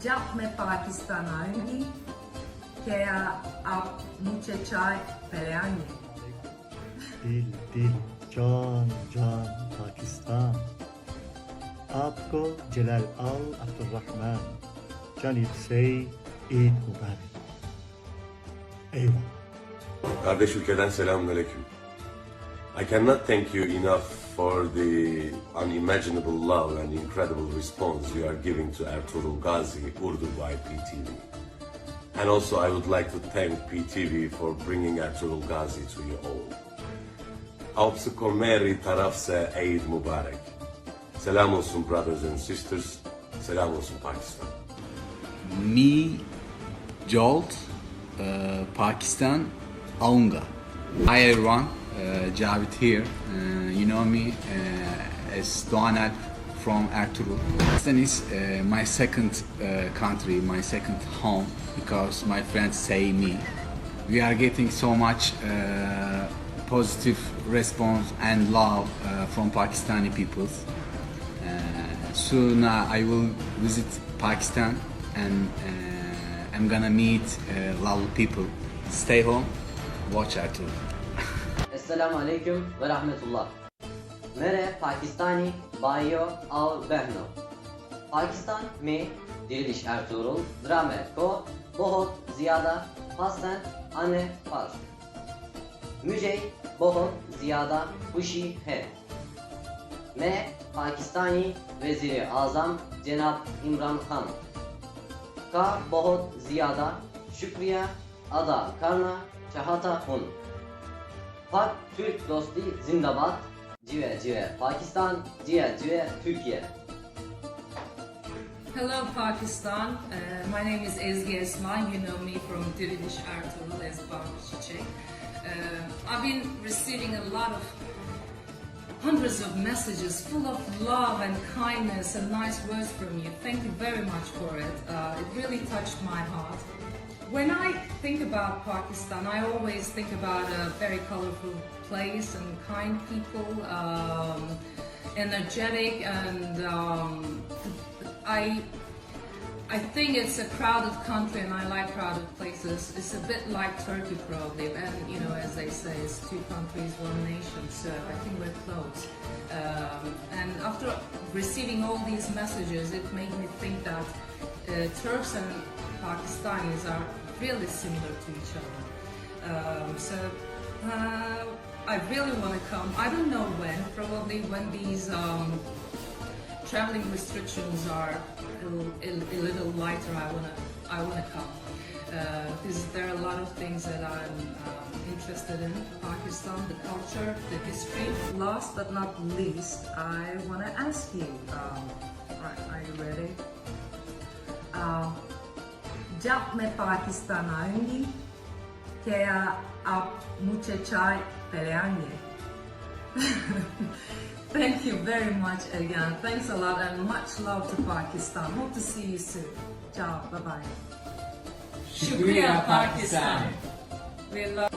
जब मैं पाकिस्तान आऊंगी क्या आप मुझे चाय पिलाएंगे? दिल दिल जान जान पाकिस्तान आपको जलाल अल Abdurrahman Janib say Eid Mubarak. Eyvallah. Kardeş ülkeden selamünaleyküm. I cannot thank you enough for the unimaginable love and incredible response you are giving to Ertuğrul Gazi, Urdu by PTV. And also I would like to thank PTV for bringing Ertuğrul Gazi to you all. आपसे को मेरी तरफ से Eid Mubarak. Selam olsun brothers and sisters. Selam olsun Pakistan. Me, Jolt, Pakistan, Aunga. Hi everyone, Javit here. You know me as Doğan from Ertuğrul. Pakistan is my second country, my second home because my friends say me. We are getting so much positive response and love from Pakistani people. Soon I will visit Pakistan and I'm gonna meet lovely people. Stay home, watch Ertuğrul. Assalamu alaikum ve rahmetullah. मेरे पाकिस्तानी भाइयों और बहनों, पाकिस्तान में Delhi Ertugrul ड्रामे को बहुत ज़्यादा पसंद आने पर मुझे बहुत ज़्यादा खुशी है। मैं पाकिस्तानी वज़ीर आज़म जनाब इमरान खान का बहुत ज़्यादा शुक्रिया अदा करना चाहता हूँ। Pak Türk dosti zindabat. Cive cive Pakistan, cive cive Türkiye. Hello Pakistan, my name is Ezgi Esma. You know me from Dirilish Ertuğrul as Çiçek. I've been receiving a lot of hundreds of messages full of love and kindness and nice words from you. Thank you very much for it. It really touched my heart. When I think about Pakistan, I always think about a very colorful place and kind people, energetic, and I think it's a crowded country, and I like crowded places. It's a bit like Turkey probably, and you know, as they say, it's two countries, one nation. So I think we're close. And after receiving all these messages, it made me think that Turks and Pakistanis are really similar to each other. I really want to come. I don't know when, probably when these traveling restrictions are a little lighter, I wanna come. Because there are a lot of things that I'm interested in. Pakistan, the culture, the history. Last but not least, I wanna ask you, are you ready? जब मैं पाकिस्तान आऊंगी क्या आप मुझे चाय पिलाएंगे? Thank you very much again. Thanks a lot and much love to Pakistan. Hope to see you soon. Ciao, bye bye. Shukriya, Pakistan. We love